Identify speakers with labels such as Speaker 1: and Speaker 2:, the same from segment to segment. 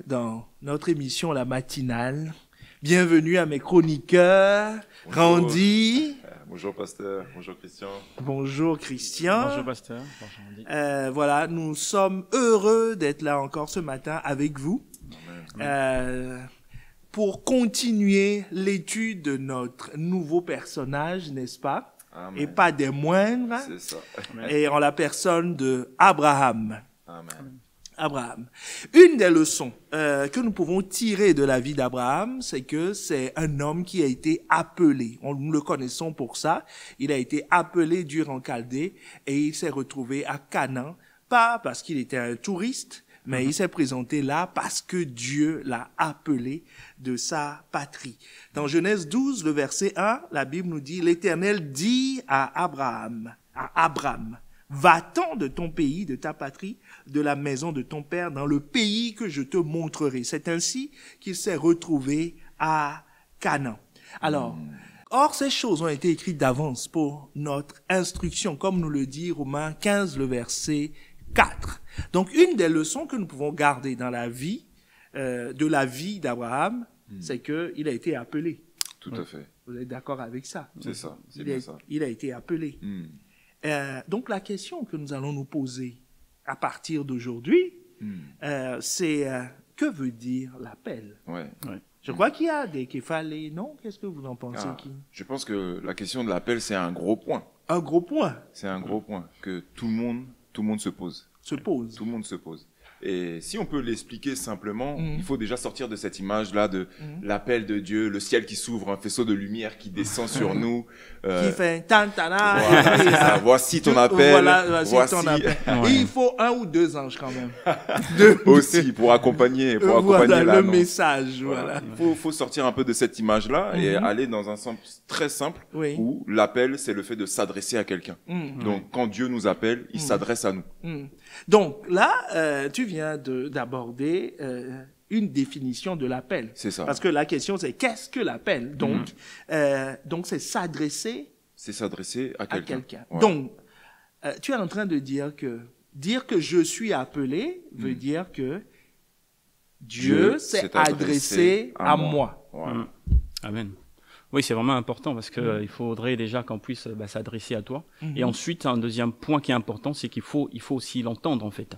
Speaker 1: dans notre émission La Matinale. Bienvenue à mes chroniqueurs,
Speaker 2: Bonjour.
Speaker 1: Randy.
Speaker 2: Bonjour pasteur, bonjour Christian.
Speaker 1: Bonjour Christian.
Speaker 3: Bonjour pasteur. Bonjour Randy.
Speaker 1: Voilà, nous sommes heureux d'être là encore ce matin avec vous. Pour continuer l'étude de notre nouveau personnage, n'est-ce pas?
Speaker 2: Amen.
Speaker 1: Et pas des moindres.
Speaker 2: C'est ça.
Speaker 1: Et en la personne de Abraham.
Speaker 2: Amen.
Speaker 1: Abraham. Une des leçons que nous pouvons tirer de la vie d'Abraham, c'est que c'est un homme qui a été appelé. Nous le connaissons pour ça. Il a été appelé dur en Chaldée et il s'est retrouvé à Canaan, pas parce qu'il était un touriste, mais il s'est présenté là parce que Dieu l'a appelé de sa patrie. Dans Genèse 12, le verset 1, la Bible nous dit, l'Éternel dit à Abraham, va-t'en de ton pays, de ta patrie, de la maison de ton père, dans le pays que je te montrerai. C'est ainsi qu'il s'est retrouvé à Canaan. Alors, or, ces choses ont été écrites d'avance pour notre instruction, comme nous le dit Romains 15, le verset 4. Donc, une des leçons que nous pouvons garder dans la vie, de la vie d'Abraham, c'est qu'il a été appelé.
Speaker 2: Tout à fait.
Speaker 1: Vous êtes d'accord avec ça?
Speaker 2: C'est ça, c'est bien ça.
Speaker 1: Il a été appelé. Donc, la question que nous allons nous poser à partir d'aujourd'hui, c'est que veut dire l'appel?
Speaker 2: Ouais.
Speaker 1: Je crois qu'il y a des képhallés, non? Qu'est-ce que vous en pensez?
Speaker 2: Je pense que la question de l'appel, c'est un gros point.
Speaker 1: Un gros point
Speaker 2: C'est un gros point que tout le monde se pose.
Speaker 1: se pose.
Speaker 2: Tout le monde se pose. Et si on peut l'expliquer simplement, il faut déjà sortir de cette image-là de l'appel de Dieu, le ciel qui s'ouvre, un faisceau de lumière qui descend sur nous.
Speaker 1: Qui fait tantana.
Speaker 2: Voilà, c'est ça. Voici ton appel.
Speaker 1: Voilà,
Speaker 2: voici
Speaker 1: ton appel.
Speaker 3: Ouais.
Speaker 1: Et il faut 1 ou 2 anges quand même.
Speaker 2: aussi pour accompagner
Speaker 1: Voilà, le
Speaker 2: l'annonce.
Speaker 1: message. Voilà.
Speaker 2: Faut sortir un peu de cette image-là et aller dans un sens très simple
Speaker 1: Oui.
Speaker 2: où l'appel, c'est le fait de s'adresser à quelqu'un. Donc, quand Dieu nous appelle, il s'adresse à nous.
Speaker 1: Donc là, tu viens d'aborder une définition de l'appel.
Speaker 2: C'est ça.
Speaker 1: Parce que la question, c'est qu'est-ce que l'appel? Donc, c'est s'adresser
Speaker 2: C'est s'adresser à
Speaker 1: à
Speaker 2: quelqu'un.
Speaker 1: quelqu'un.
Speaker 2: Voilà.
Speaker 1: Donc, tu es en train de dire que je suis appelé veut dire que Dieu s'est adressé à moi.
Speaker 2: Voilà.
Speaker 3: Amen. Oui, c'est vraiment important parce que il faudrait déjà qu'on puisse s'adresser à toi. Et ensuite, un deuxième point qui est important, c'est qu'il faut aussi l'entendre en fait.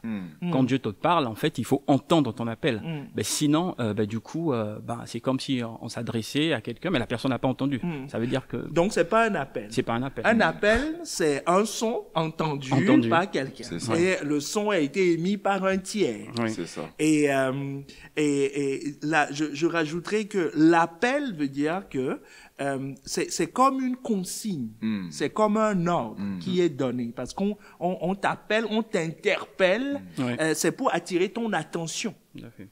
Speaker 3: Quand Dieu te parle, en fait, il faut entendre ton appel. Sinon, du coup, c'est comme si on s'adressait à quelqu'un, mais la personne n'a pas entendu. Ça veut dire que
Speaker 1: Donc, c'est pas un appel.
Speaker 3: c'est pas un appel.
Speaker 1: Un appel, c'est un son entendu par quelqu'un.
Speaker 2: C'est ça.
Speaker 1: Et le son a été émis par un tiers.
Speaker 3: Oui.
Speaker 2: C'est ça.
Speaker 1: Et là, je rajouterais que l'appel veut dire que c'est comme une consigne, c'est comme un ordre qui est donné. Parce qu'on t'appelle, on t'interpelle, c'est pour attirer ton attention.
Speaker 3: Tout à fait.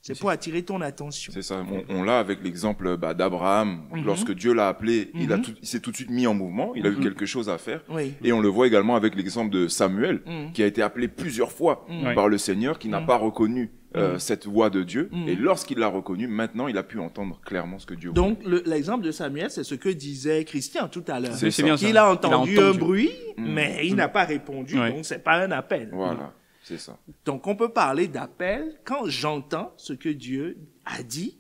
Speaker 1: C'est pour attirer ton attention.
Speaker 2: C'est ça. On l'a avec l'exemple d'Abraham. Lorsque Dieu l'a appelé, il s'est tout de suite mis en mouvement. Il a eu quelque chose à faire.
Speaker 1: Oui.
Speaker 2: Et on le voit également avec l'exemple de Samuel, qui a été appelé plusieurs fois par le Seigneur, qui n'a pas reconnu cette voix de Dieu. Et lorsqu'il l'a reconnu, maintenant, il a pu entendre clairement ce que Dieu voulait.
Speaker 1: Donc, l'exemple de Samuel, c'est ce que disait Christian tout à l'heure.
Speaker 2: C'est
Speaker 3: bien ça.
Speaker 1: Il a entendu un
Speaker 3: entendu.
Speaker 1: bruit, mais il n'a pas répondu,
Speaker 3: Ouais.
Speaker 1: donc c'est pas un appel.
Speaker 2: Voilà, c'est ça.
Speaker 1: Donc, on peut parler d'appel quand j'entends ce que Dieu a dit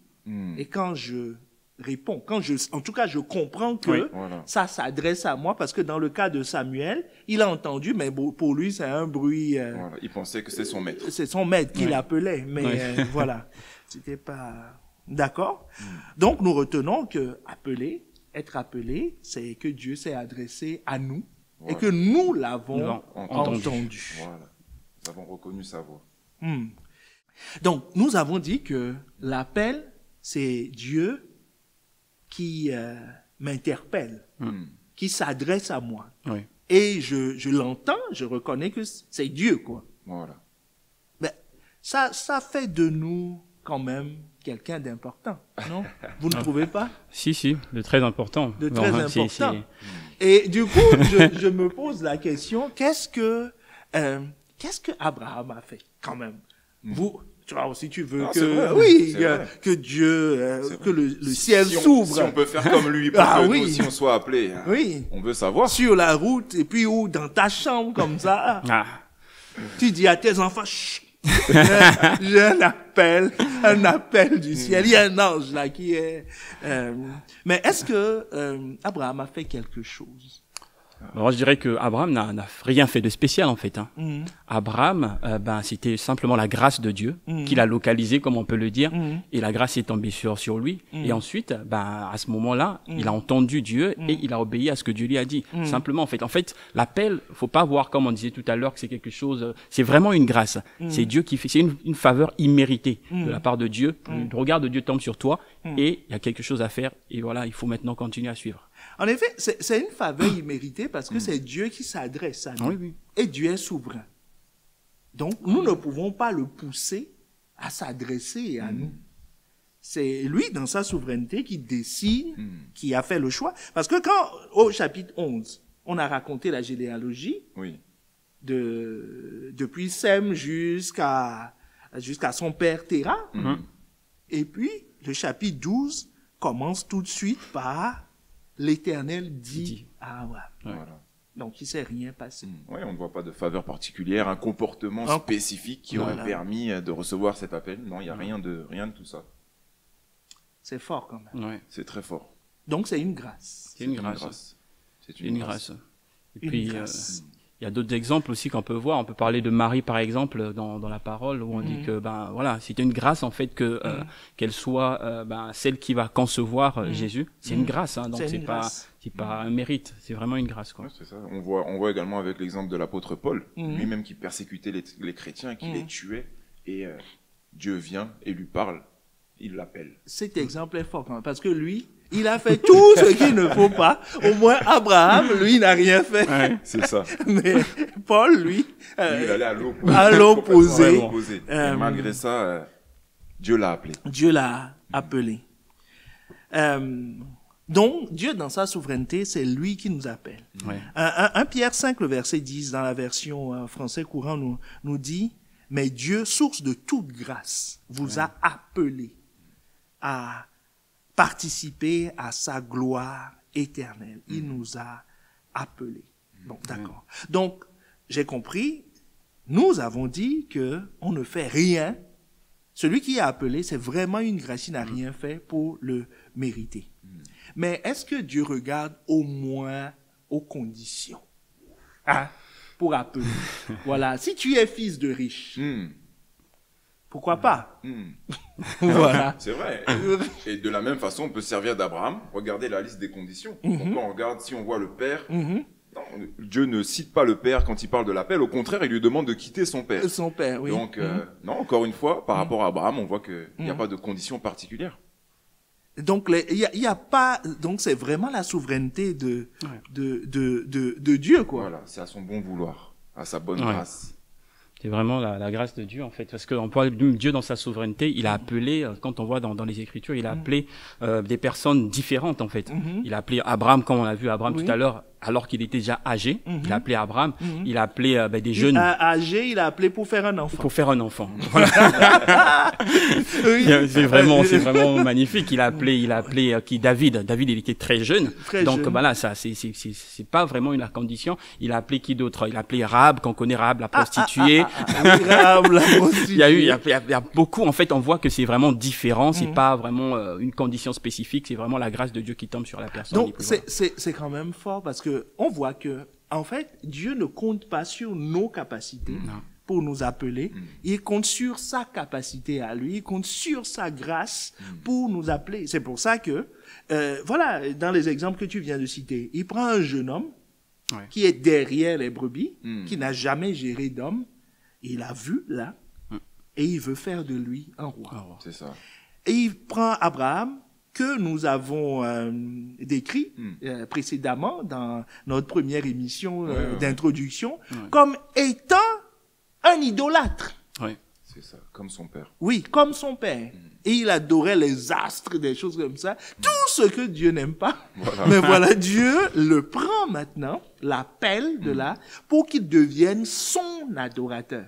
Speaker 1: et quand je réponds. En tout cas, je comprends que
Speaker 3: Oui.
Speaker 2: Voilà.
Speaker 1: ça s'adresse à moi parce que dans le cas de Samuel, il a entendu, mais pour lui, c'est un bruit,
Speaker 2: Voilà. Il pensait que c'est son maître.
Speaker 1: c'est son maître qui
Speaker 3: Oui.
Speaker 1: l'appelait, mais
Speaker 3: Oui.
Speaker 1: voilà, c'était pas d'accord. Donc, nous retenons que être appelé, c'est que Dieu s'est adressé à nous et
Speaker 2: Voilà.
Speaker 1: que nous l'avons
Speaker 3: Nous l'avons
Speaker 1: entendu.
Speaker 2: Voilà. Nous avons reconnu sa voix.
Speaker 1: Donc, nous avons dit que l'appel, c'est Dieu qui m'interpelle, qui s'adresse à moi.
Speaker 3: Oui.
Speaker 1: Et je l'entends, je reconnais que c'est Dieu, quoi.
Speaker 2: Voilà.
Speaker 1: Ben, ça fait de nous quand même quelqu'un d'important, non? Vous ne trouvez pas?
Speaker 3: Si, de très important.
Speaker 1: De très
Speaker 3: Bon, c'est-
Speaker 1: important. Et du coup, je me pose la question, qu'est-ce que Abraham a fait, quand même? Vous, tu vois, si tu veux
Speaker 2: Ah, c'est vrai,
Speaker 1: oui,
Speaker 2: c'est vrai.
Speaker 1: que Dieu,
Speaker 2: C'est
Speaker 1: que
Speaker 2: vrai.
Speaker 1: le ciel
Speaker 2: Si on
Speaker 1: s'ouvre.
Speaker 2: peut faire comme lui pour
Speaker 1: Ah
Speaker 2: que
Speaker 1: oui.
Speaker 2: nous aussi on soit appelés,
Speaker 1: Oui.
Speaker 2: on veut savoir.
Speaker 1: Sur la route, et puis ou dans ta chambre, comme ça.
Speaker 3: Ah,
Speaker 1: Tu dis à tes enfants, chut, J'ai un appel du ciel. Il y a un ange là qui est... Mais est-ce que Abraham a fait quelque chose?
Speaker 3: Alors, je dirais que Abraham n'a rien fait de spécial en fait. Abraham, c'était simplement la grâce de Dieu qu'il a localisé, comme on peut le dire, et la grâce est tombée sur lui. Et ensuite, à ce moment-là, il a entendu Dieu et il a obéi à ce que Dieu lui a dit. Simplement en fait, l'appel, faut pas voir comme on disait tout à l'heure que c'est quelque chose. C'est vraiment une grâce. C'est Dieu qui fait. C'est une faveur imméritée de la part de Dieu. Le regard de Dieu tombe sur toi et il y a quelque chose à faire. Et voilà, il faut maintenant continuer à suivre.
Speaker 1: En effet, c'est une faveur imméritée parce que c'est Dieu qui s'adresse à nous.
Speaker 3: Oui.
Speaker 1: Et Dieu est souverain. Donc, nous ne pouvons pas le pousser à s'adresser à nous. C'est lui, dans sa souveraineté, qui décide, qui a fait le choix. Parce que quand, au chapitre 11, on a raconté la généalogie, depuis Sem jusqu'à son père Téra, et puis le chapitre 12 commence tout de suite par l'Éternel dit à Abraham.
Speaker 2: Voilà.
Speaker 1: Donc, il ne s'est rien passé.
Speaker 2: Oui, on ne voit pas de faveur particulière, un comportement spécifique qui aurait permis de recevoir cet appel. Non, il n'y a rien de tout ça.
Speaker 1: C'est fort quand même.
Speaker 3: Ouais.
Speaker 2: C'est très fort.
Speaker 1: Donc, c'est une grâce.
Speaker 3: C'est une grâce.
Speaker 2: C'est une grâce.
Speaker 3: Et puis, il y a d'autres exemples aussi qu'on peut voir. On peut parler de Marie, par exemple, dans la parole, où on dit que, c'était une grâce, en fait, qu'elle soit, celle qui va concevoir Jésus. C'est une grâce, hein. Donc, c'est pas un mérite. C'est vraiment une grâce, quoi.
Speaker 2: Ouais, c'est ça. On voit également avec l'exemple de l'apôtre Paul, lui-même qui persécutait les chrétiens, qui les tuait, et Dieu vient et lui parle. Il l'appelle.
Speaker 1: Cet exemple est fort quand même, parce que lui, il a fait tout ce qu'il ne faut pas. Au moins, Abraham, lui, n'a rien fait.
Speaker 2: Ouais, c'est ça.
Speaker 1: Mais Paul, lui,
Speaker 2: il allait à l'opposé.
Speaker 1: À l'opposé.
Speaker 2: Et malgré ça, Dieu l'a appelé.
Speaker 1: Dieu l'a appelé. Donc, Dieu, dans sa souveraineté, c'est lui qui nous appelle.
Speaker 3: Ouais.
Speaker 1: 1 Pierre 5, le verset 10, dans la version français courant, nous dit, « Mais Dieu, source de toute grâce, vous a appelé à participer à sa gloire éternelle. » Il nous a appelés. Bon, d'accord. Donc, j'ai compris, nous avons dit que on ne fait rien. Celui qui est appelé, c'est vraiment une grâce, il n'a rien fait pour le mériter. Mais est-ce que Dieu regarde au moins aux conditions pour appeler? Voilà, si tu es fils de riche, pourquoi pas? Voilà.
Speaker 2: C'est vrai. Et de la même façon, on peut se servir d'Abraham. Regardez la liste des conditions. Donc, on regarde, si on voit le père, non, Dieu ne cite pas le père quand il parle de l'appel. Au contraire, il lui demande de quitter son père.
Speaker 1: Son père, oui.
Speaker 2: Donc, non, encore une fois, par rapport à Abraham, on voit qu'il n'y a pas de conditions particulières.
Speaker 1: Donc, il y a pas, donc c'est vraiment la souveraineté de Dieu, quoi.
Speaker 2: Voilà, c'est à son bon vouloir, à sa bonne grâce.
Speaker 3: C'est vraiment la grâce de Dieu, en fait. Parce qu'on voit Dieu dans sa souveraineté, il a appelé, quand on voit dans les Écritures, il a appelé des personnes différentes, en fait. Il a appelé Abraham, comme on a vu Abraham tout à l'heure, alors qu'il était déjà âgé. Il a appelé Abraham. Il a appelé des jeunes.
Speaker 1: Âgé, il a appelé pour faire un enfant.
Speaker 3: Pour faire un enfant. Voilà. C'est vraiment magnifique. Il a appelé David. David, il était très jeune. Donc voilà, ça, c'est pas vraiment une condition. Il a appelé qui d'autre? Il a appelé Rahab, qu'on connaît, Rahab, la prostituée.
Speaker 1: Rahab, la prostituée.
Speaker 3: Il y a beaucoup. En fait, on voit que c'est vraiment différent. C'est pas vraiment une condition spécifique. C'est vraiment la grâce de Dieu qui tombe sur la personne.
Speaker 1: Donc c'est quand même fort parce que on voit que en fait Dieu ne compte pas sur nos capacités pour nous appeler. Il compte sur sa capacité à lui. Il compte sur sa grâce pour nous appeler. C'est pour ça que voilà, dans les exemples que tu viens de citer, il prend un jeune homme qui est derrière les brebis, qui n'a jamais géré d'homme. Il a vu là et il veut faire de lui un roi.
Speaker 2: C'est ça.
Speaker 1: Et il prend Abraham, que nous avons décrit précédemment dans notre première émission d'introduction, comme étant un idolâtre.
Speaker 3: Oui,
Speaker 2: c'est ça, comme son père.
Speaker 1: Oui, comme son père. Et il adorait les astres, des choses comme ça. Tout ce que Dieu n'aime pas. Voilà. Mais voilà, Dieu le prend maintenant, l'appelle de là, pour qu'il devienne son adorateur.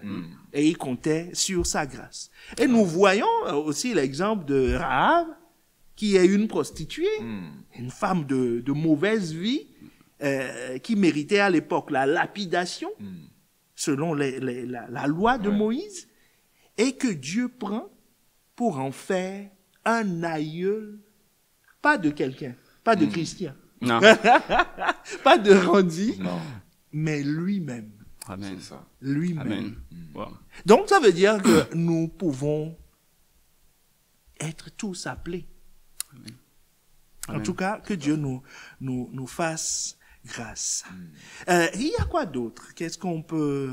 Speaker 1: Et il comptait sur sa grâce. Et nous voyons aussi l'exemple de Rahab, qui est une prostituée, une femme de mauvaise vie, qui méritait à l'époque la lapidation, selon la loi de Moïse. et que Dieu prend pour en faire un aïeul, pas de quelqu'un, pas de Christian,
Speaker 3: Non.
Speaker 1: pas de Randy,
Speaker 2: Non.
Speaker 1: mais lui-même.
Speaker 3: Amen.
Speaker 2: C'est ça.
Speaker 1: Lui-même.
Speaker 3: Amen. Wow.
Speaker 1: Donc, ça veut dire que nous pouvons être tous appelés. En
Speaker 3: Amen.
Speaker 1: tout cas, que Dieu nous fasse grâce. Il y a quoi d'autre? Qu'est-ce qu'on peut...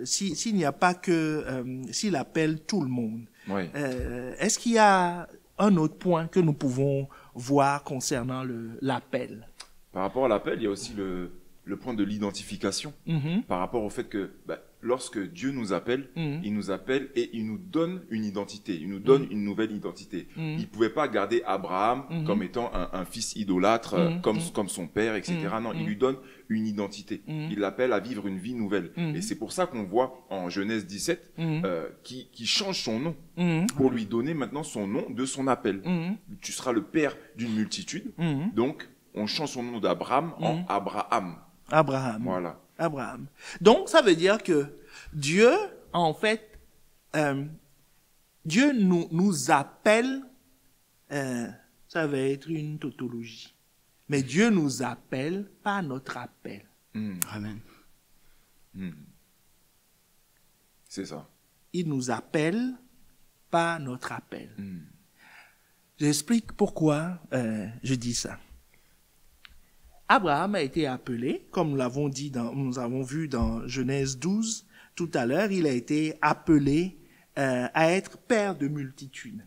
Speaker 1: s'il n'y a pas que... s'il appelle tout le monde,
Speaker 2: Oui.
Speaker 1: est-ce qu'il y a un autre point que nous pouvons voir concernant l'appel?
Speaker 2: Par rapport à l'appel, il y a aussi le point de l'identification. Par rapport au fait que lorsque Dieu nous appelle, il nous appelle et il nous donne une identité, il nous donne une nouvelle identité. Il ne pouvait pas garder Abraham comme étant un fils idolâtre, comme son père, etc. Non, il lui donne une identité. Il l'appelle à vivre une vie nouvelle. Et c'est pour ça qu'on voit en Genèse 17 qui change son nom pour lui donner maintenant son nom de son appel. Tu seras le père d'une multitude. Donc, on change son nom d'Abraham en Abraham.
Speaker 1: Abraham.
Speaker 2: Voilà.
Speaker 1: Abraham. Donc, ça veut dire que Dieu, en fait, Dieu nous appelle, ça va être une tautologie, mais Dieu nous appelle par notre appel.
Speaker 3: Amen.
Speaker 2: C'est ça.
Speaker 1: Il nous appelle par notre appel. J'explique pourquoi je dis ça. Abraham a été appelé, comme nous avons vu dans Genèse 12 tout à l'heure, il a été appelé à être père de multitudes.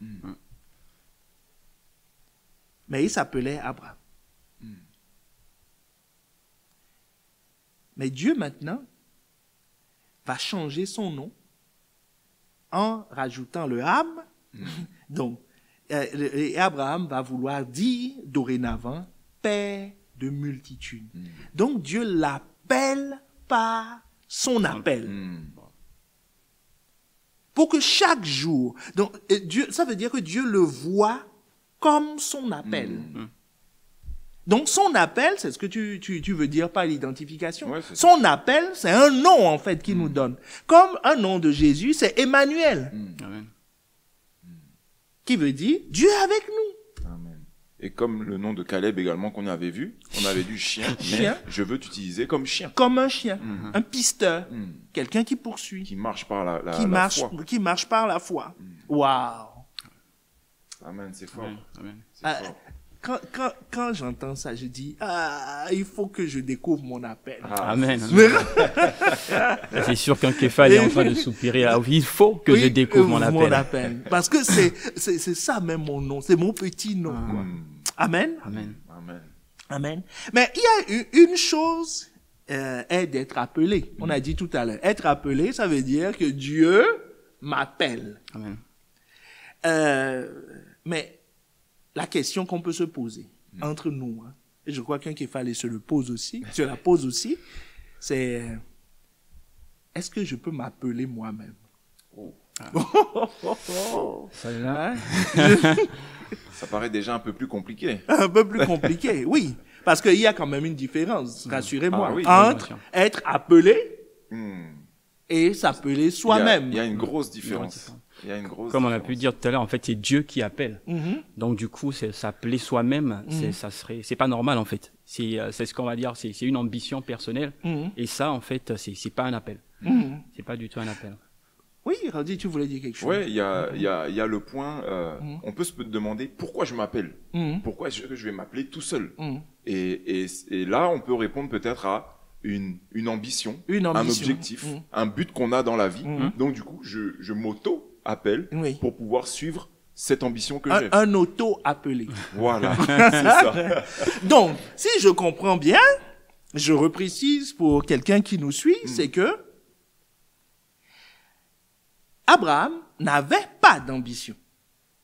Speaker 1: Mais il s'appelait Abraham. Mais Dieu maintenant va changer son nom en rajoutant le Am. Donc, et Abraham va vouloir dire dorénavant père de multitudes. Donc Dieu l'appelle par son appel. Pour que chaque jour, donc Dieu, ça veut dire que Dieu le voit comme son appel. Donc son appel, c'est ce que tu veux dire par l'identification.
Speaker 2: Ouais,
Speaker 1: son appel, c'est un nom en fait qu'il nous donne. Comme un nom de Jésus, c'est Emmanuel.
Speaker 3: Amen.
Speaker 1: Qui veut dire Dieu avec nous.
Speaker 2: Amen. Et comme le nom de Caleb également qu'on avait vu, on avait du chien, mais
Speaker 1: Chien.
Speaker 2: je veux t'utiliser comme chien.
Speaker 1: Comme un chien, un pisteur, quelqu'un qui poursuit,
Speaker 2: Qui marche par la foi.
Speaker 1: qui marche par la foi. Waouh!
Speaker 2: Amen, c'est fort.
Speaker 3: Amen. Amen.
Speaker 2: C'est
Speaker 1: Ah,
Speaker 2: fort.
Speaker 1: Quand j'entends ça, je dis, il faut que je découvre mon appel.
Speaker 3: Amen. C'est sûr qu'un Képhale est en train de soupirer. Ah oui, il faut que je découvre mon appel.
Speaker 1: Parce que c'est ça même mon nom. C'est mon petit nom. Quoi. Amen.
Speaker 3: Amen.
Speaker 2: Amen.
Speaker 1: Amen. Mais il y a une chose est d'être appelé. On a dit tout à l'heure. Être appelé, ça veut dire que Dieu m'appelle.
Speaker 3: Amen.
Speaker 1: Mais la question qu'on peut se poser entre nous, et je crois qu'un Képhale se la pose aussi, c'est est-ce que je peux m'appeler moi-même?
Speaker 3: Celle-là.
Speaker 2: Ça paraît déjà un peu plus compliqué.
Speaker 1: Un peu plus compliqué, oui. Parce qu'il y a quand même une différence, rassurez-moi,
Speaker 2: Ah oui,
Speaker 1: entre
Speaker 3: bien sûr.
Speaker 1: être appelé
Speaker 2: Hmm.
Speaker 1: et s'appeler soi-même.
Speaker 2: Il y a une grosse différence. Il y a une grosse
Speaker 3: Comme on a
Speaker 2: différence.
Speaker 3: pu dire tout à l'heure, en fait, c'est Dieu qui appelle. Donc du coup, s'appeler soi-même, c'est pas normal en fait. C'est ce qu'on va dire, c'est une ambition personnelle. Et ça, en fait, c'est pas un appel. C'est pas du tout un appel.
Speaker 1: Oui, Randy, tu voulais dire quelque chose?
Speaker 2: Ouais, il y a le point, on peut se demander pourquoi je m'appelle. Pourquoi est-ce que je vais m'appeler tout seul? Et là, on peut répondre peut-être à une ambition, un objectif, un but qu'on a dans la vie. Donc du coup, je m'auto-appelle pour pouvoir suivre cette ambition que j'ai.
Speaker 1: Un auto-appelé.
Speaker 2: Voilà, c'est ça.
Speaker 1: Donc, si je comprends bien, je reprécise pour quelqu'un qui nous suit, c'est que Abraham n'avait pas d'ambition.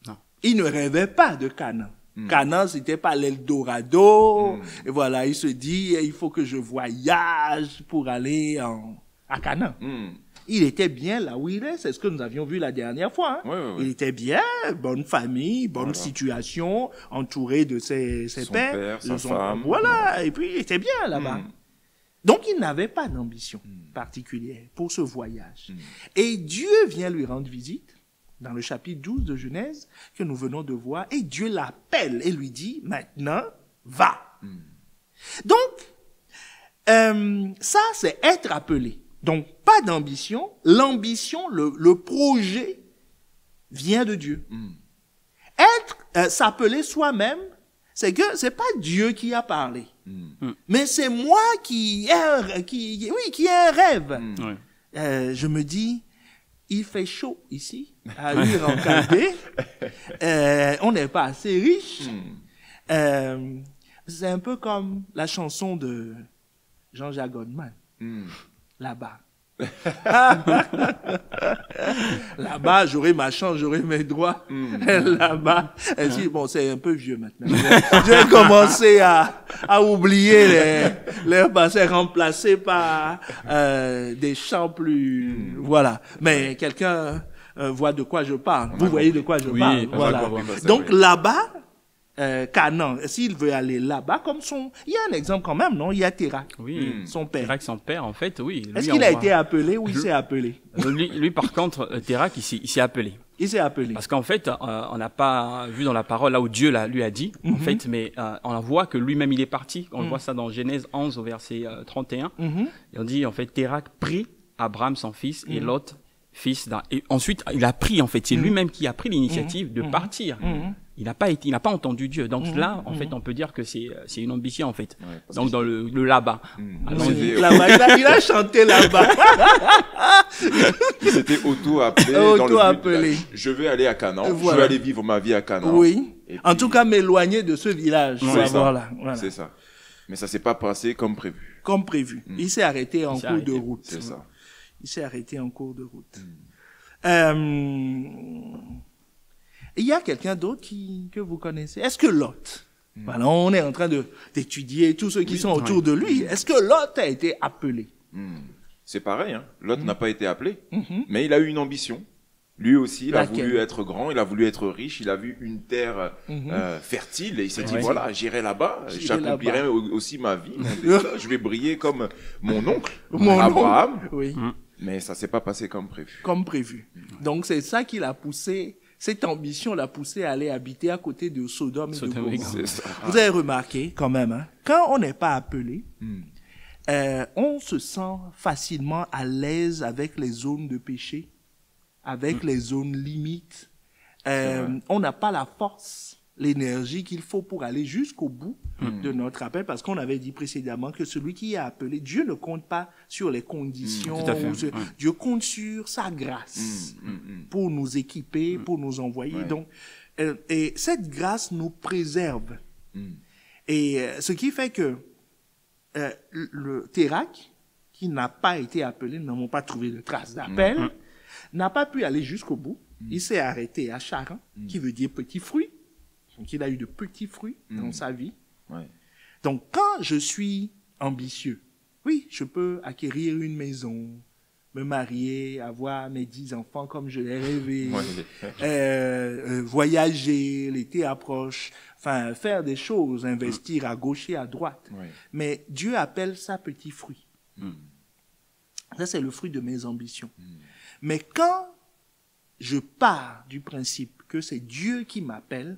Speaker 3: Non.
Speaker 1: Il ne rêvait pas de Canaan. Canaan, c'était pas l'Eldorado. Et voilà, il se dit, il faut que je voyage pour aller à Canaan. Il était bien là où il est, c'est ce que nous avions vu la dernière fois.
Speaker 2: Ouais.
Speaker 1: Il était bien, bonne famille, bonne situation, entouré de ses
Speaker 2: Son
Speaker 1: pères,
Speaker 2: père,
Speaker 1: de
Speaker 2: sa femme.
Speaker 1: Voilà, et puis il était bien là-bas. Donc, il n'avait pas d'ambition particulière pour ce voyage. Et Dieu vient lui rendre visite dans le chapitre 12 de Genèse que nous venons de voir. Et Dieu l'appelle et lui dit, maintenant, va. Donc, ça, c'est être appelé. Donc, pas d'ambition. L'ambition, le projet vient de Dieu. S'appeler soi-même, c'est que c'est pas Dieu qui a parlé. Mais c'est moi qui ai un rêve. Je me dis, il fait chaud ici, à Ur-en-Chaldée. On n'est pas assez riche. C'est un peu comme la chanson de Jean-Jacques Goldman. Là-bas. Là-bas, j'aurai ma chance, j'aurai mes droits. Là-bas. Bon, c'est un peu vieux maintenant. J'ai commencé à oublier les passés remplacés par des chants plus... Voilà. Mais quelqu'un voit de quoi je parle. Vous voyez de quoi je parle. Voilà. Donc là-bas, Canaan, s'il veut aller là-bas, il y a un exemple quand même, non? Il y a Térak, son père.
Speaker 3: Térak, son père, en fait, oui.
Speaker 1: Est-ce qu'il a été appelé ou il s'est appelé?
Speaker 3: Lui, par contre, Térak, il s'est appelé.
Speaker 1: Il s'est appelé.
Speaker 3: Parce qu'en fait, on n'a pas vu dans la parole là où Dieu lui a dit, en fait, mais on voit que lui-même il est parti. On voit ça dans Genèse 11 au verset 31. Et on dit, en fait, Térak prit Abraham son fils et Lot fils d'un... Et ensuite, il a pris, en fait, c'est lui-même qui a pris l'initiative de partir. Il n'a pas entendu Dieu. Donc là, en fait, on peut dire que c'est une ambition, en fait. Donc dans le là-bas.
Speaker 1: Là-bas, il a chanté là-bas.
Speaker 2: Il s'était auto-appelé dans le but, je vais aller à Canaan, je vais aller vivre ma vie à Canaan.
Speaker 1: Oui. En tout cas, m'éloigner de ce village. Voilà.
Speaker 2: C'est ça. Mais ça s'est pas passé comme prévu.
Speaker 1: Comme prévu. Il s'est arrêté en cours de route.
Speaker 2: C'est ça.
Speaker 1: Il s'est arrêté en cours de route. Il y a quelqu'un d'autre que vous connaissez. Est-ce que Lot, voilà, on est en train d'étudier tous ceux qui sont autour de lui. Est-ce que Lot a été appelé?
Speaker 2: C'est pareil, hein. Lot n'a pas été appelé, mais il a eu une ambition. Lui aussi, il a voulu être grand, il a voulu être riche, il a vu une terre fertile et il s'est dit, voilà, j'irai là-bas, j'accomplirai aussi ma vie, je vais briller comme mon oncle, Abraham. Mais ça s'est pas passé comme prévu.
Speaker 1: Comme prévu. Donc c'est ça qui l'a poussé. Cette ambition l'a poussé à aller habiter à côté de Sodome et de Gomorrhe. Vous avez remarqué quand même, hein, quand on n'est pas appelé, on se sent facilement à l'aise avec les zones de péché, avec les zones limites. On n'a pas la force, l'énergie qu'il faut pour aller jusqu'au bout de notre appel, parce qu'on avait dit précédemment que celui qui est appelé, Dieu ne compte pas sur les conditions, Dieu compte sur sa grâce pour nous équiper, pour nous envoyer. Donc, et cette grâce nous préserve. Et ce qui fait que le Térak, qui n'a pas été appelé, n'avons pas trouvé de trace d'appel, n'a pas pu aller jusqu'au bout. Il s'est arrêté à Charan, qui veut dire petit fruit. Donc, il a eu de petits fruits dans sa vie. Donc, quand je suis ambitieux, oui, je peux acquérir une maison, me marier, avoir mes 10 enfants comme je l'ai rêvé, voyager, l'été approche, enfin, faire des choses, investir à gauche et à droite. Mais Dieu appelle ça petit fruit. Ça, c'est le fruit de mes ambitions. Mais quand je pars du principe que c'est Dieu qui m'appelle,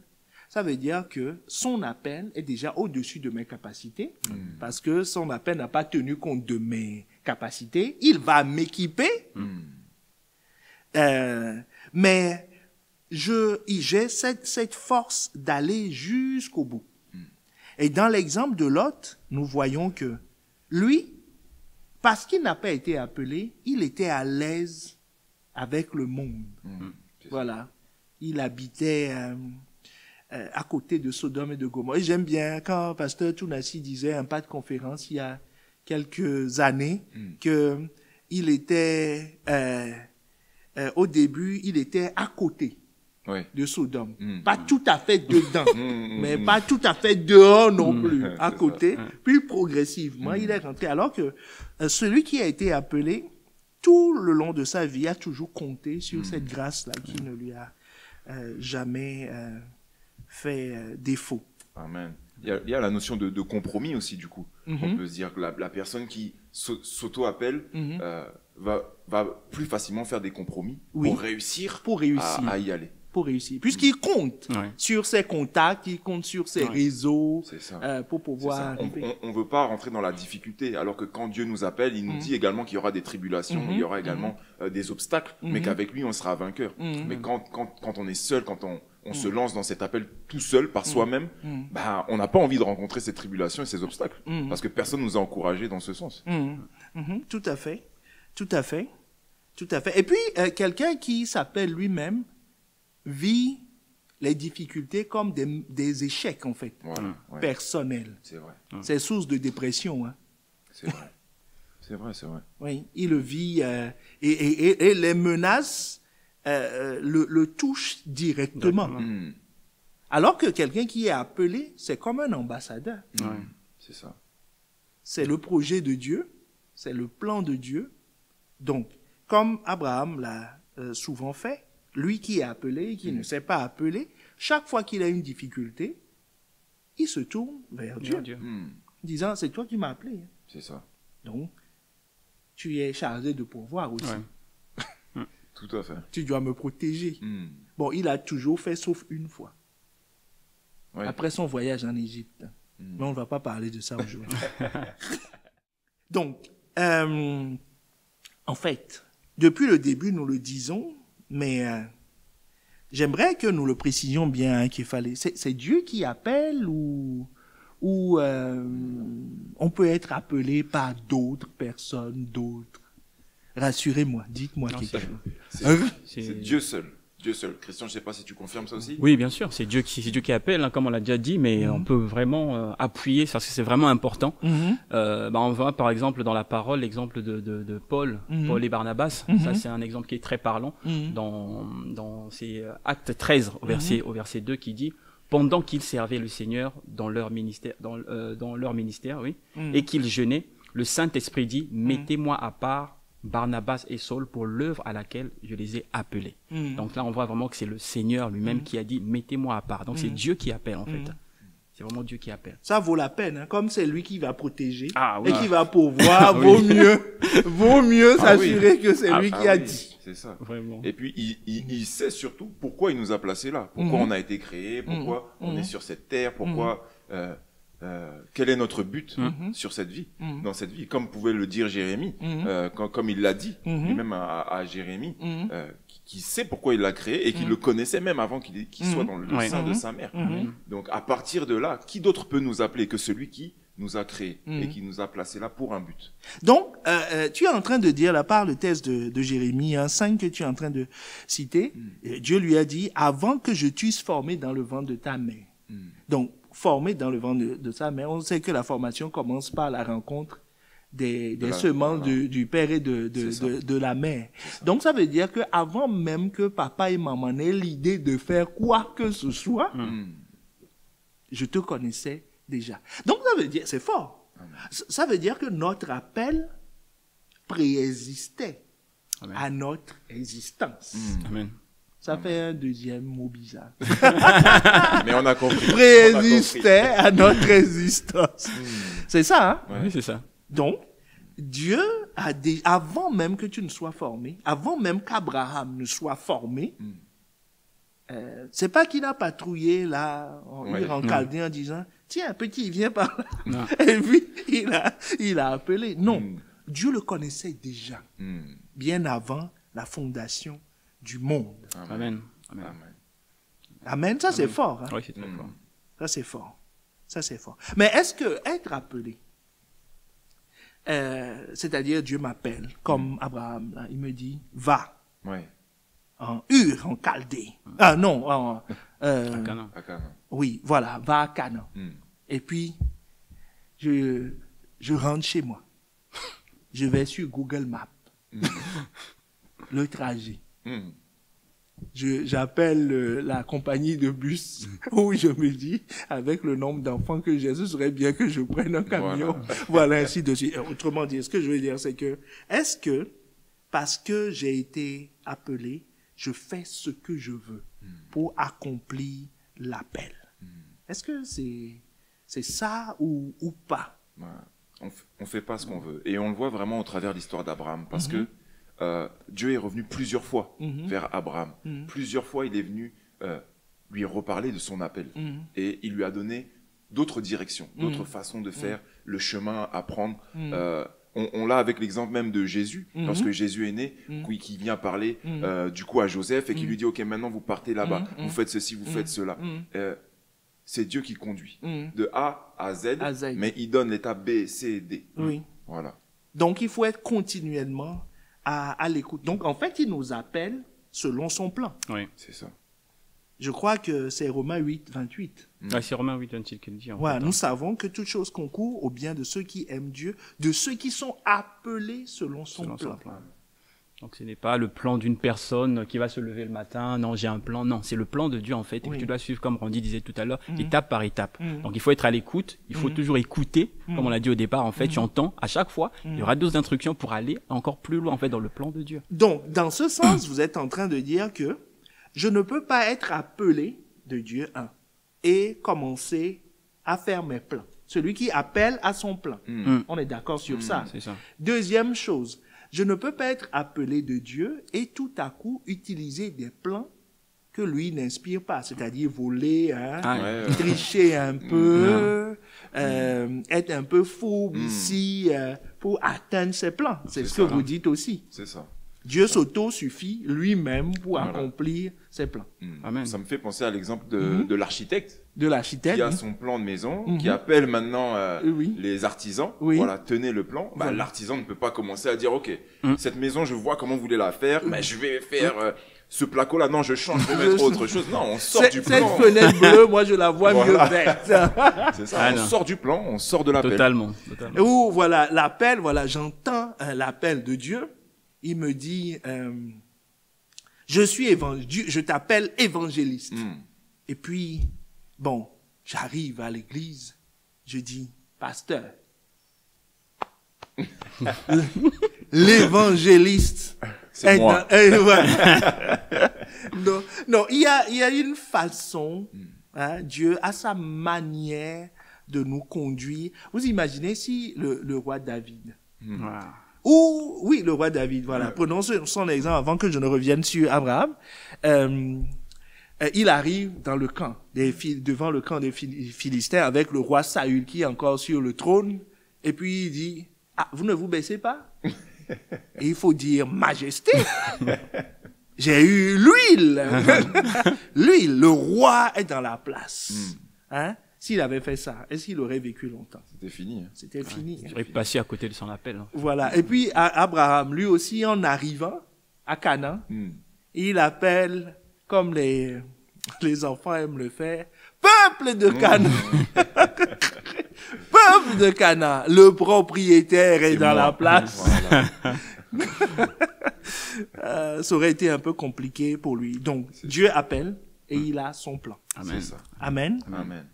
Speaker 1: ça veut dire que son appel est déjà au-dessus de mes capacités, parce que son appel n'a pas tenu compte de mes capacités. Il va m'équiper, mais j'ai cette force d'aller jusqu'au bout. Et dans l'exemple de Lot, nous voyons que lui, parce qu'il n'a pas été appelé, il était à l'aise avec le monde. Voilà. Il habitait à côté de Sodome et de Gomorrhe. Et j'aime bien quand Pasteur Tounassi disait un pas de conférence il y a quelques années que il était au début, il était à côté de Sodome. Pas tout à fait dedans, mais pas tout à fait dehors non plus, à côté. Puis progressivement, il est rentré. Alors que celui qui a été appelé, tout le long de sa vie, a toujours compté sur cette grâce-là qui ne lui a jamais fait défaut.
Speaker 2: Amen. Il y a la notion de compromis aussi, du coup. On peut se dire que la personne qui s'auto-appelle va plus facilement faire des compromis pour réussir à y aller.
Speaker 1: Pour réussir. Puisqu'il compte sur ses contacts, il compte sur ses réseaux pour pouvoir arriver.
Speaker 2: On ne veut pas rentrer dans la difficulté, alors que quand Dieu nous appelle, il nous dit également qu'il y aura des tribulations, il y aura également des obstacles, mais qu'avec lui, on sera vainqueur. Mais quand on est seul, quand on se lance dans cet appel tout seul, par soi-même, bah, on n'a pas envie de rencontrer ces tribulations et ces obstacles, parce que personne nous a encouragés dans ce sens.
Speaker 1: Tout à fait. Tout à fait. Tout à fait. Et puis, quelqu'un qui s'appelle lui-même vit les difficultés comme des échecs, en fait, personnels.
Speaker 2: C'est vrai.
Speaker 1: C'est source de dépression. Hein.
Speaker 2: C'est vrai. C'est vrai, c'est vrai.
Speaker 1: Oui, il le vit et les menaces le touchent directement. Alors que quelqu'un qui est appelé, c'est comme un ambassadeur.
Speaker 2: C'est ça.
Speaker 1: C'est le projet de Dieu, c'est le plan de Dieu. Donc, comme Abraham l'a souvent fait, lui qui est appelé, qui ne s'est pas appelé, chaque fois qu'il a une difficulté, il se tourne vers Dieu. Disant, c'est toi qui m'as appelé.
Speaker 2: C'est ça.
Speaker 1: Donc, tu es chargé de pourvoir aussi.
Speaker 2: Tout à fait.
Speaker 1: Tu dois me protéger. Bon, il a toujours fait, sauf une fois. Après son voyage en Égypte. Mais on ne va pas parler de ça aujourd'hui. Donc, en fait, depuis le début, nous le disons, mais j'aimerais que nous le précisions bien, qu'il fallait. C'est Dieu qui appelle ou on peut être appelé par d'autres personnes, d'autres. Rassurez-moi, dites-moi quelque chose.
Speaker 2: C'est Dieu seul. Dieu seul. Christian, je ne sais pas si tu confirmes ça aussi.
Speaker 3: Oui, bien sûr, c'est Dieu qui appelle, hein, comme on l'a déjà dit, mais on peut vraiment appuyer, parce que c'est vraiment important. On voit par exemple dans la parole l'exemple de Paul, Paul et Barnabas. Ça, c'est un exemple qui est très parlant dans ces Actes 13 au verset 2 qui dit pendant qu'ils servaient le Seigneur dans leur ministère, et qu'ils jeûnaient, le Saint-Esprit dit mettez-moi à part Barnabas et Saul pour l'œuvre à laquelle je les ai appelés. Donc là, on voit vraiment que c'est le Seigneur lui-même qui a dit « Mettez-moi à part ». Donc c'est Dieu qui appelle, en fait. C'est vraiment Dieu qui appelle.
Speaker 1: Ça vaut la peine, hein, comme c'est lui qui va protéger et qui va pourvoir, vaut mieux s'assurer que c'est lui qui a dit.
Speaker 2: C'est ça.
Speaker 3: Vraiment.
Speaker 2: Et puis, il sait surtout pourquoi il nous a placés là, pourquoi on a été créés, pourquoi on est sur cette terre, pourquoi... quel est notre but sur cette vie, dans cette vie, comme pouvait le dire Jérémie, comme il l'a dit lui-même à Jérémie, qui sait pourquoi il l'a créé et qui le connaissait même avant qu'il soit dans le sein de sa mère. Donc à partir de là, qui d'autre peut nous appeler que celui qui nous a créés et qui nous a placés là pour un but.
Speaker 1: Donc, tu es en train de dire, la part le texte de Jérémie 5 que tu es en train de citer, Dieu lui a dit, avant que je t'eusse formé dans le ventre de ta mère. Donc, formé dans le ventre de sa mère, on sait que la formation commence par la rencontre des semences du père et de la mère. Donc, ça veut dire que avant même que papa et maman aient l'idée de faire quoi que ce soit, je te connaissais déjà. Donc, ça veut dire, c'est fort. Ça veut dire que notre appel préexistait à notre existence.
Speaker 3: Amen.
Speaker 1: Ça fait un deuxième mot bizarre.
Speaker 2: Mais on a compris.
Speaker 1: Préexistait à notre existence. C'est ça, hein?
Speaker 3: Oui, c'est ça.
Speaker 1: Donc, Dieu avant même que tu ne sois formé, avant même qu'Abraham ne soit formé, c'est pas qu'il a patrouillé là, en chaldéen en disant, tiens, petit, viens par là. Et puis, il a appelé. Non. Dieu le connaissait déjà. Bien avant la fondation du monde.
Speaker 3: Amen.
Speaker 1: Amen, ça c'est fort. Hein?
Speaker 3: Oui, c'est très fort.
Speaker 1: Ça c'est fort. Ça c'est fort. Mais est-ce que être appelé, c'est-à-dire Dieu m'appelle, comme Abraham, là, il me dit, va. En Ur, en Chaldée. Ah non,
Speaker 3: à Canaan.
Speaker 1: Oui, voilà, va à Canaan. Et puis, je rentre chez moi. Je vais sur Google Maps. Le trajet. J'appelle la compagnie de bus où je me dis, avec le nombre d'enfants que j'ai, ce serait bien que je prenne un camion. Voilà, ainsi de suite. Autrement dit, ce que je veux dire, c'est que, est-ce que, parce que j'ai été appelé, je fais ce que je veux pour accomplir l'appel? Est-ce que c'est ça ou pas?
Speaker 2: On fait pas ce qu'on veut. Et on le voit vraiment au travers de l'histoire d'Abraham. Parce que Dieu est revenu plusieurs fois vers Abraham. Plusieurs fois, il est venu lui reparler de son appel. Et il lui a donné d'autres directions, d'autres façons de faire, le chemin à prendre. On l'a avec l'exemple même de Jésus, lorsque Jésus est né, qui vient parler du coup à Joseph et qui lui dit « Ok, maintenant vous partez là-bas, vous faites ceci, vous faites cela. » C'est Dieu qui conduit, de A à Z, mais il donne l'étape B, C, D.
Speaker 1: Oui.
Speaker 2: Voilà.
Speaker 1: Donc, il faut être continuellement à l'écoute. Donc, en fait, il nous appelle selon son plan.
Speaker 3: Oui.
Speaker 2: C'est ça.
Speaker 1: Je crois que c'est Romains 8, 28.
Speaker 3: C'est Romains 8, 28 qui le dit.
Speaker 1: Ouais, nous savons que toute chose concourt au bien de ceux qui aiment Dieu, de ceux qui sont appelés selon son plan.
Speaker 3: Donc, ce n'est pas le plan d'une personne qui va se lever le matin. Non, j'ai un plan. Non, c'est le plan de Dieu, en fait. Et que tu dois suivre, comme Randy disait tout à l'heure, étape par étape. Donc, il faut être à l'écoute. Il faut toujours écouter. Comme on l'a dit au départ, en fait, tu entends à chaque fois. Il y aura d'autres instructions pour aller encore plus loin, en fait, dans le plan de Dieu.
Speaker 1: Donc, dans ce sens, vous êtes en train de dire que je ne peux pas être appelé de Dieu et commencer à faire mes plans. Celui qui appelle à son plan. On est d'accord sur ça.
Speaker 3: C'est ça.
Speaker 1: Deuxième chose, je ne peux pas être appelé de Dieu et tout à coup utiliser des plans que lui n'inspire pas, c'est-à-dire voler, tricher un peu, être un peu fou ici pour atteindre ses plans. C'est ce que vous dites aussi.
Speaker 2: C'est ça.
Speaker 1: Dieu s'auto-suffit lui-même pour accomplir ses plans.
Speaker 3: Amen.
Speaker 2: Ça me fait penser à l'exemple de l'architecte.
Speaker 1: De l'architecte.
Speaker 2: Qui a son plan de maison, qui appelle maintenant les artisans. Voilà, tenez le plan. L'artisan ne peut pas commencer à dire, OK, cette maison, je vois comment vous voulez la faire, mais je vais faire ce placo-là. Non, je change, je vais mettre autre chose. Non, on sort du plan.
Speaker 1: Cette fenêtre bleue, moi, je la vois mieux verte.
Speaker 2: C'est ça, on sort du plan, on sort de l'appel.
Speaker 3: Totalement.
Speaker 1: Ou voilà, l'appel, voilà, j'entends l'appel de Dieu. Il me dit, je t'appelle évangéliste. Et puis, bon, j'arrive à l'église, je dis, pasteur, l'évangéliste.
Speaker 2: C'est moi.
Speaker 1: Non, il y a une façon, Dieu a sa manière de nous conduire. Vous imaginez si le roi David, oui, le roi David, voilà. Prenons son exemple avant que je ne revienne sur Abraham. Il arrive dans le camp devant le camp des Philistins avec le roi Saül qui est encore sur le trône. Et puis il dit, vous ne vous baissez pas? Et il faut dire, majesté, j'ai eu l'huile. L'huile, le roi est dans la place. S'il avait fait ça, est-ce qu'il aurait vécu longtemps?
Speaker 2: C'était fini.
Speaker 1: C'était fini.
Speaker 3: Il aurait passé à côté de son appel.
Speaker 1: Voilà. Et puis, Abraham, lui aussi, en arrivant à Canaan, il appelle, comme les enfants aiment le faire, peuple de Canaan. Peuple de Canaan. Le propriétaire est dans la place. Voilà. Ça aurait été un peu compliqué pour lui. Donc, Dieu appelle et il a son plan.
Speaker 3: Amen.
Speaker 1: Amen.
Speaker 2: Amen.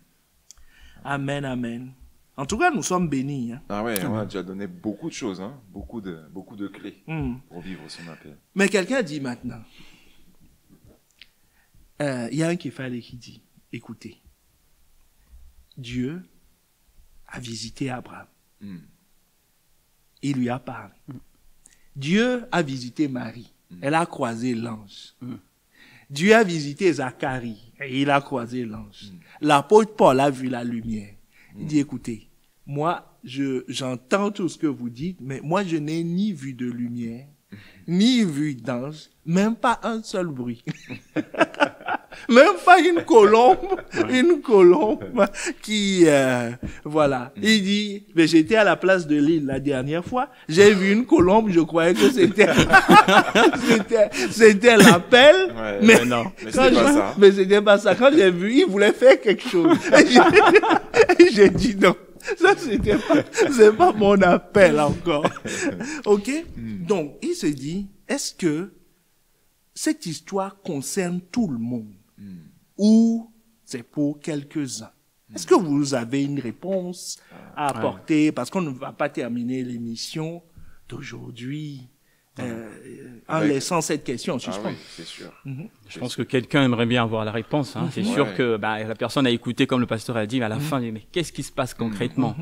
Speaker 1: Amen, amen. En tout cas, nous sommes bénis.
Speaker 2: Ah ouais, on a déjà donné beaucoup de choses, beaucoup de clés pour vivre son appel.
Speaker 1: Mais quelqu'un dit maintenant, il y a un Képhale qui dit, écoutez, Dieu a visité Abraham. Il lui a parlé. Dieu a visité Marie. Elle a croisé l'ange. Dieu a visité Zacharie et il a croisé l'ange. L'apôtre Paul a vu la lumière. Il dit, écoutez, moi, j'entends tout ce que vous dites, mais moi, je n'ai ni vu de lumière, ni vu d'ange, même pas un seul bruit. Même pas une colombe qui, voilà. Il dit, mais j'étais à la place de l'île la dernière fois, j'ai vu une colombe, je croyais que c'était, c'était l'appel, mais non.
Speaker 2: Mais c'était pas ça.
Speaker 1: Mais c'était pas ça. Quand j'ai vu, il voulait faire quelque chose. Et j'ai dit non. Ça, c'est pas mon appel encore. OK? Donc, il se dit, est-ce que cette histoire concerne tout le monde? Ou c'est pour quelques-uns? Est-ce que vous avez une réponse à apporter? Parce qu'on ne va pas terminer l'émission d'aujourd'hui en laissant cette question en suspens.
Speaker 2: Oui, c'est sûr.
Speaker 3: Je pense que quelqu'un aimerait bien avoir la réponse. Hein. C'est sûr que la personne a écouté, comme le pasteur a dit, mais à la fin, il dit, mais qu'est-ce qui se passe concrètement?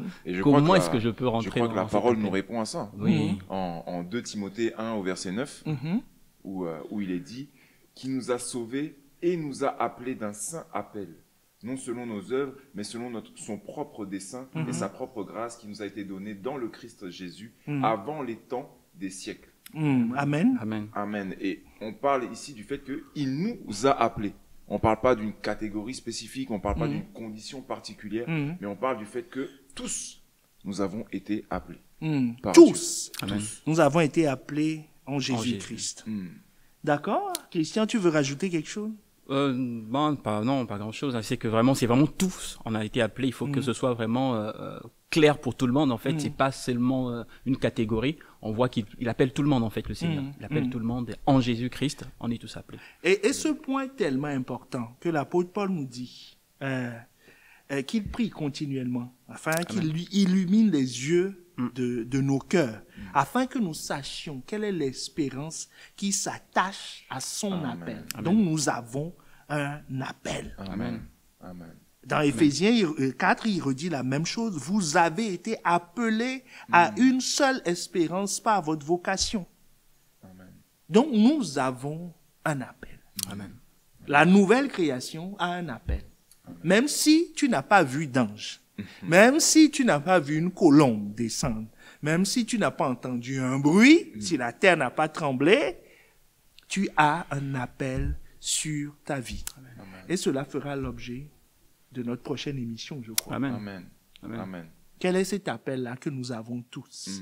Speaker 3: Comment est-ce que je peux rentrer?
Speaker 2: Je crois que la parole nous répond à ça.
Speaker 3: Oui.
Speaker 2: En 2 Timothée 1 au verset 9, où il est dit, qui nous a sauvés et nous a appelés d'un saint appel, non selon nos œuvres, mais selon son propre dessein et sa propre grâce qui nous a été donnée dans le Christ Jésus avant les temps des siècles.
Speaker 1: Amen.
Speaker 3: Amen.
Speaker 2: Amen. Et on parle ici du fait qu'il nous a appelés. On ne parle pas d'une catégorie spécifique, on ne parle pas d'une condition particulière, mais on parle du fait que tous, nous avons été appelés.
Speaker 1: Tous.
Speaker 3: Amen.
Speaker 1: Nous avons été appelés en Jésus-Christ. D'accord? Christian, tu veux rajouter quelque chose?
Speaker 3: Non, pas grand-chose. C'est que vraiment, c'est vraiment tous. On a été appelés. Il faut que ce soit vraiment clair pour tout le monde. En fait, c'est pas seulement une catégorie. On voit qu'il appelle tout le monde, en fait, le Seigneur. Il appelle tout le monde. En Jésus-Christ, on est tous appelés.
Speaker 1: Et ce point est tellement important que l'apôtre Paul nous dit qu'il prie continuellement afin qu'il lui illumine les yeux de nos cœurs, afin que nous sachions quelle est l'espérance qui s'attache à son appel. Donc nous avons un appel.
Speaker 2: Amen. Amen.
Speaker 1: Dans Éphésiens 4, il redit la même chose. Vous avez été appelés à une seule espérance par votre vocation.
Speaker 2: Amen.
Speaker 1: Donc nous avons un appel.
Speaker 3: Amen.
Speaker 1: La nouvelle création a un appel. Même si tu n'as pas vu d'ange, même si tu n'as pas vu une colombe descendre, même si tu n'as pas entendu un bruit, si la terre n'a pas tremblé, tu as un appel sur ta vie.
Speaker 2: Amen.
Speaker 1: Et cela fera l'objet de notre prochaine émission, je crois.
Speaker 3: Amen.
Speaker 2: Amen.
Speaker 3: Amen.
Speaker 2: Amen.
Speaker 1: Quel est cet appel-là que nous avons tous?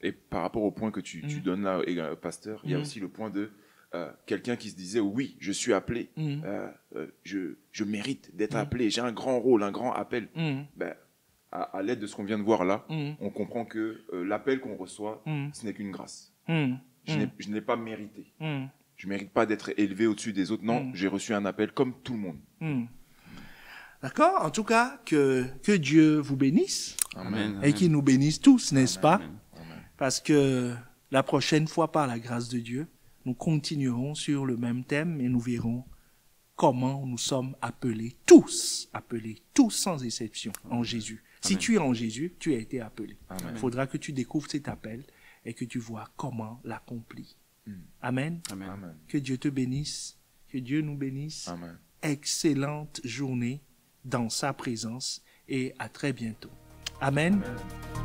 Speaker 2: Et par rapport au point que tu donnes là, pasteur, il y a aussi le point de quelqu'un qui se disait, oui, je suis appelé, je mérite d'être appelé, j'ai un grand rôle, un grand appel. Ben, à l'aide de ce qu'on vient de voir là, on comprend que l'appel qu'on reçoit, ce n'est qu'une grâce. Je n'ai pas mérité. Je ne mérite pas d'être élevé au-dessus des autres. Non, j'ai reçu un appel comme tout le monde.
Speaker 1: D'accord? En tout cas, que Dieu vous bénisse.
Speaker 2: Amen.
Speaker 1: Et qu'il nous bénisse tous, n'est-ce pas?
Speaker 2: Amen.
Speaker 1: Parce que la prochaine fois, par la grâce de Dieu, nous continuerons sur le même thème et nous verrons comment nous sommes appelés tous sans exception en Jésus. Si tu es en Jésus, tu as été appelé. Il faudra que tu découvres cet appel et que tu vois comment l'accomplir. Amen.
Speaker 2: Amen.
Speaker 1: Que Dieu te bénisse, que Dieu nous bénisse.
Speaker 2: Amen.
Speaker 1: Excellente journée dans sa présence et à très bientôt. Amen.
Speaker 2: Amen.